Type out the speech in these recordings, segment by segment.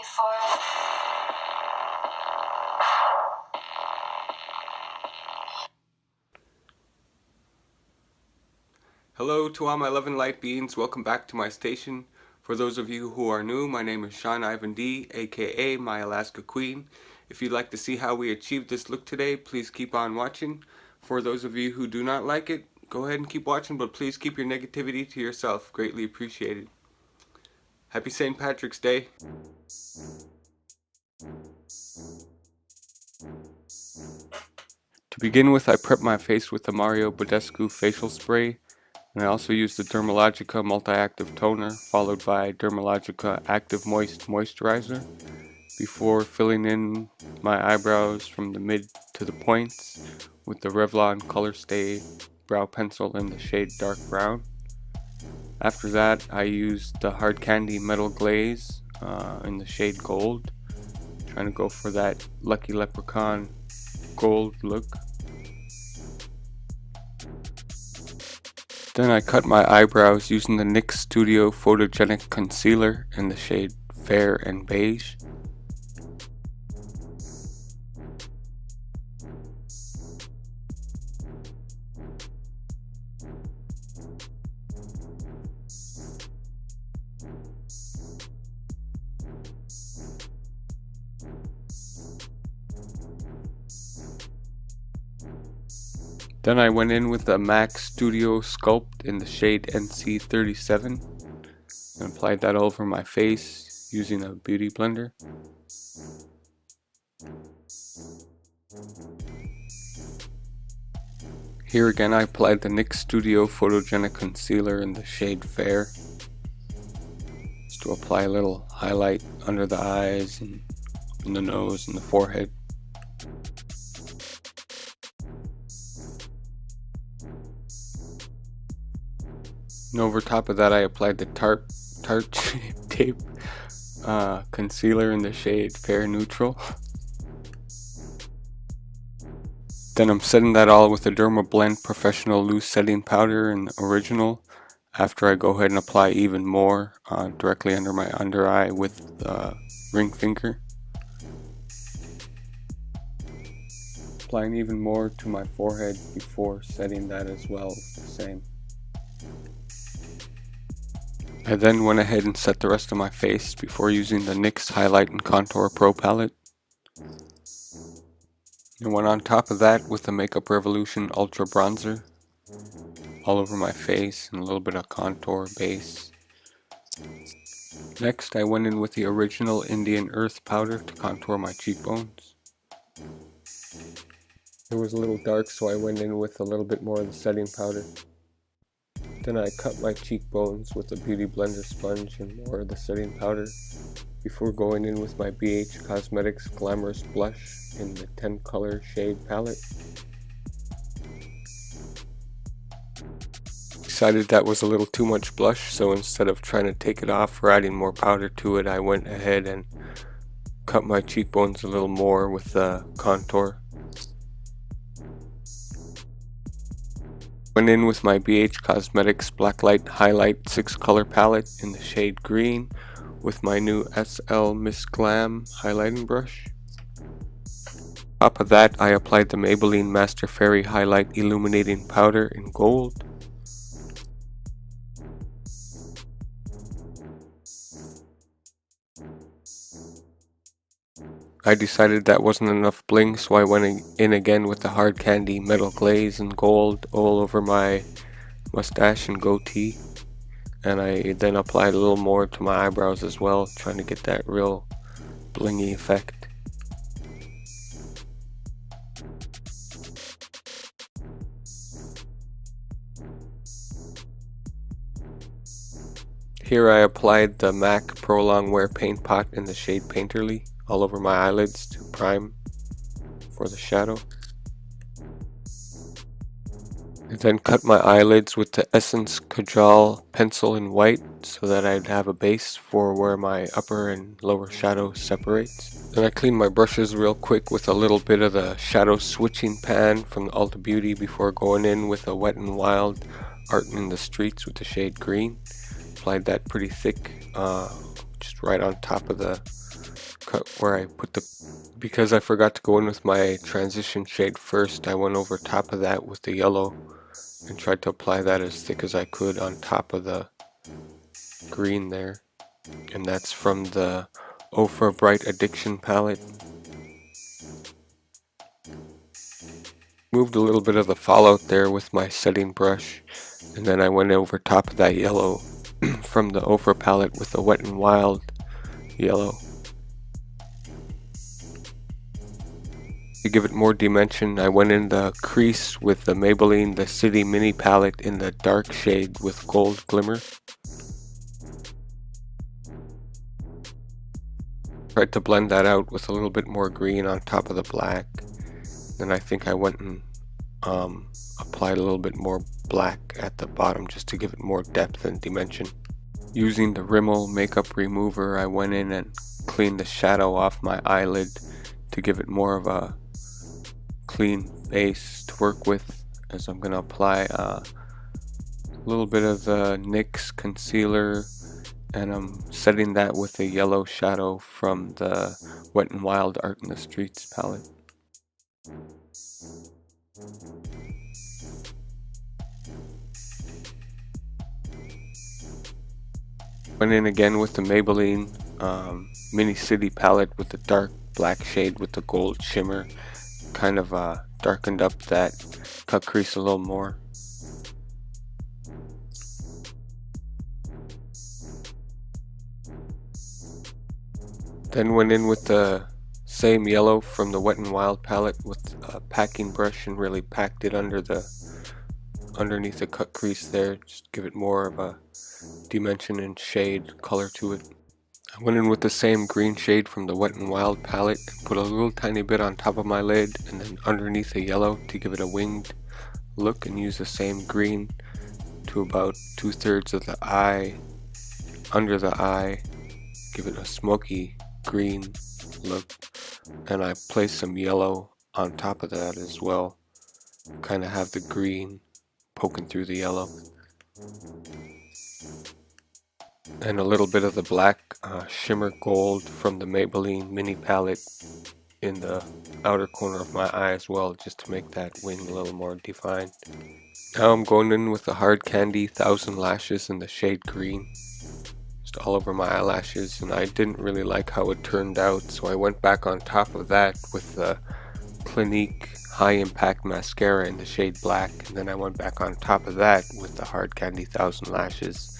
for it. Hello to all my love and light beings, welcome back to my station. For those of you who are new, my name is Sean Ivan D, aka My Alaska Queen. If you'd like to see how we achieved this look today, please keep on watching. For those of you who do not like it, go ahead and keep watching, but please keep your negativity to yourself, greatly appreciated. Happy St. Patrick's Day. To begin with, I prep my face with the Mario Badescu facial spray. And I also used the Dermalogica Multi-Active Toner, followed by Dermalogica Active Moist Moisturizer, before filling in my eyebrows from the mid to the points with the Revlon Color Stay brow pencil in the shade Dark Brown. After that, I used the Hard Candy Metal Glaze in the shade Gold, trying to go for that Lucky Leprechaun gold look. Then I cut my eyebrows using the NYX Studio Photogenic Concealer in the shade Fair and Beige. Then I went in with the MAC Studio Sculpt in the shade NC37 and applied that over my face using a beauty blender. Here again I applied the NYX Studio Photogenic Concealer in the shade Fair, just to apply a little highlight under the eyes and in the nose and the forehead. And over top of that I applied the Tarte Tape concealer in the shade Fair Neutral. Then I'm setting that all with the Derma Blend Professional Loose Setting Powder in Original, after I go ahead and apply even more directly under my under eye with the ring finger. Applying even more to my forehead before setting that as well with the same. I then went ahead and set the rest of my face before using the NYX Highlight and Contour Pro palette. And went on top of that with the Makeup Revolution Ultra Bronzer all over my face and a little bit of contour base. Next I went in with the original Indian Earth powder to contour my cheekbones. It was a little dark, so I went in with a little bit more of the setting powder. Then I cut my cheekbones with a Beauty Blender sponge and more of the setting powder before going in with my BH Cosmetics Glamorous Blush in the 10 color shade palette. Decided that was a little too much blush, so instead of trying to take it off or adding more powder to it, I went ahead and cut my cheekbones a little more with the contour. Went in with my BH Cosmetics Blacklight Highlight 6 color palette in the shade Green with my new SL Miss Glam highlighting brush. On top of that, I applied the Maybelline Master Fairy Highlight Illuminating Powder in Gold. I decided that wasn't enough bling, so I went in again with the Hard Candy Metal Glaze in Gold all over my mustache and goatee. And I then applied a little more to my eyebrows as well, trying to get that real blingy effect. Here I applied the MAC Pro Longwear Paint Pot in the shade Painterly all over my eyelids to prime for the shadow. I then cut my eyelids with the Essence Kajal pencil in white so that I'd have a base for where my upper and lower shadow separates. Then I cleaned my brushes real quick with a little bit of the shadow switching pan from the Ulta Beauty before going in with a Wet n Wild Art in the Streets with the shade Green. Applied that pretty thick, just right on top of the cut where I put because I forgot to go in with my transition shade first, I went over top of that with the yellow and tried to apply that as thick as I could on top of the green there. And that's from the Ofra Bright Addiction palette. Moved a little bit of the fallout there with my setting brush, and then I went over top of that yellow from the Ofra palette with the Wet n Wild yellow. To give it more dimension, I went in the crease with the Maybelline The City Mini palette in the dark shade with gold glimmer. Tried to blend that out with a little bit more green on top of the black. Then I think I went and applied a little bit more black at the bottom just to give it more depth and dimension. Using the Rimmel makeup remover, I went in and cleaned the shadow off my eyelid to give it more of a clean base to work with, as I'm going to apply a little bit of the NYX concealer, and I'm setting that with a yellow shadow from the Wet n Wild Art in the Streets palette. Went in again with the Maybelline Mini City palette with the dark black shade with the gold shimmer. Kind of darkened up that cut crease a little more. Then went in with the same yellow from the Wet n Wild palette with a packing brush and really packed it underneath the cut crease there. Just give it more of a dimension and shade color to it. I went in with the same green shade from the Wet n Wild palette and put a little tiny bit on top of my lid and then underneath the yellow to give it a winged look, and use the same green to about 2/3 of the eye, under the eye, give it a smoky green look, and I placed some yellow on top of that as well, kind of have the green poking through the yellow. And a little bit of the black shimmer gold from the Maybelline mini palette in the outer corner of my eye as well, just to make that wing a little more defined. Now I'm going in with the Hard Candy 1000 Lashes in the shade green, just all over my eyelashes, and I didn't really like how it turned out, so I went back on top of that with the Clinique High Impact Mascara in the shade black, and then I went back on top of that with the Hard Candy 1000 Lashes,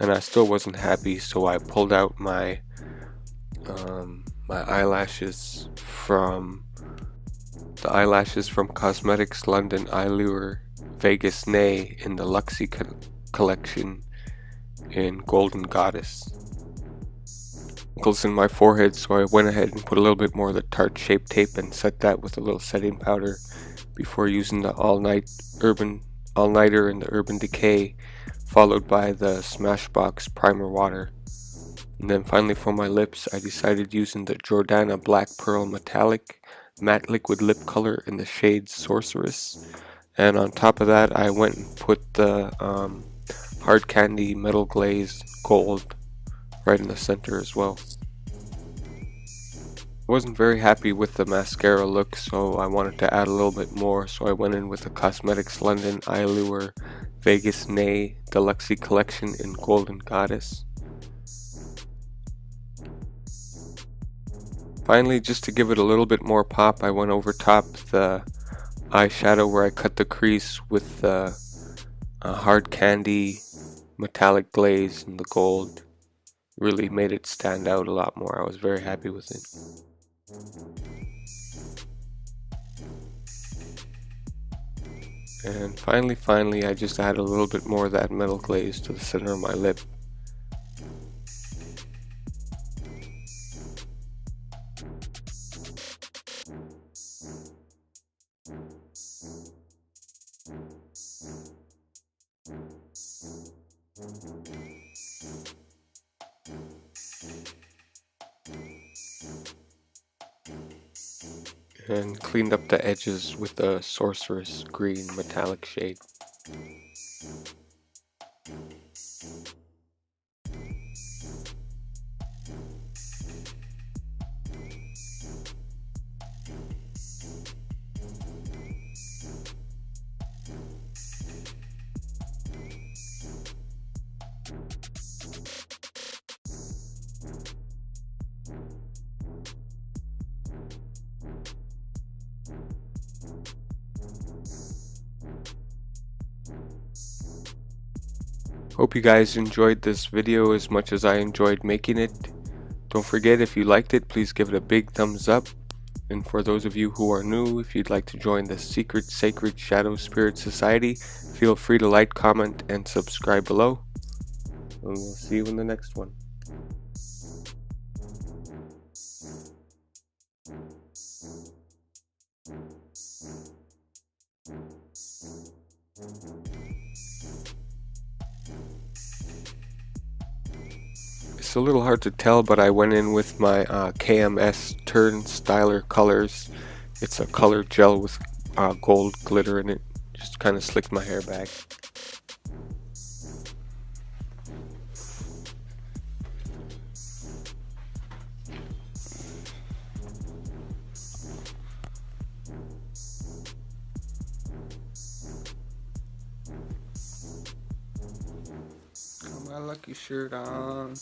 and I still wasn't happy, so I pulled out my eyelashes from Cosmetics London Eyelure Vegas Nay in the Luxie collection in Golden Goddess. Wrinkles in my forehead, so I went ahead and put a little bit more of the Tarte Shape Tape and set that with a little setting powder before using the All-Nighter in the Urban Decay, followed by the Smashbox Primer Water. And then finally for my lips, I decided using the Jordana Black Pearl Metallic Matte Liquid Lip Color in the shade Sorceress. And on top of that, I went and put the Hard Candy Metal Glaze Gold right in the center as well. Wasn't very happy with the mascara look, so I wanted to add a little bit more, so I went in with the Cosmetics London Eyelure Vegas Nay Deluxe Collection in Golden Goddess. Finally, just to give it a little bit more pop, I went over top the eyeshadow where I cut the crease with the Hard Candy Metallic Glaze in the gold. Really made it stand out a lot more. I was very happy with it. And finally, I just added a little bit more of that metal glaze to the center of my lip. And cleaned up the edges with the Sorceress Green metallic shade. Hope you guys enjoyed this video as much as I enjoyed making it. Don't forget, if you liked it, please give it a big thumbs up. And for those of you who are new, if you'd like to join the Secret Sacred Shadow Spirit Society, feel free to like, comment, and subscribe below. And we'll see you in the next one. It's a little hard to tell, but I went in with my KMS Turn Styler colors. It's a colored gel with gold glitter in it. Just kind of slicked my hair back. Got my lucky shirt on.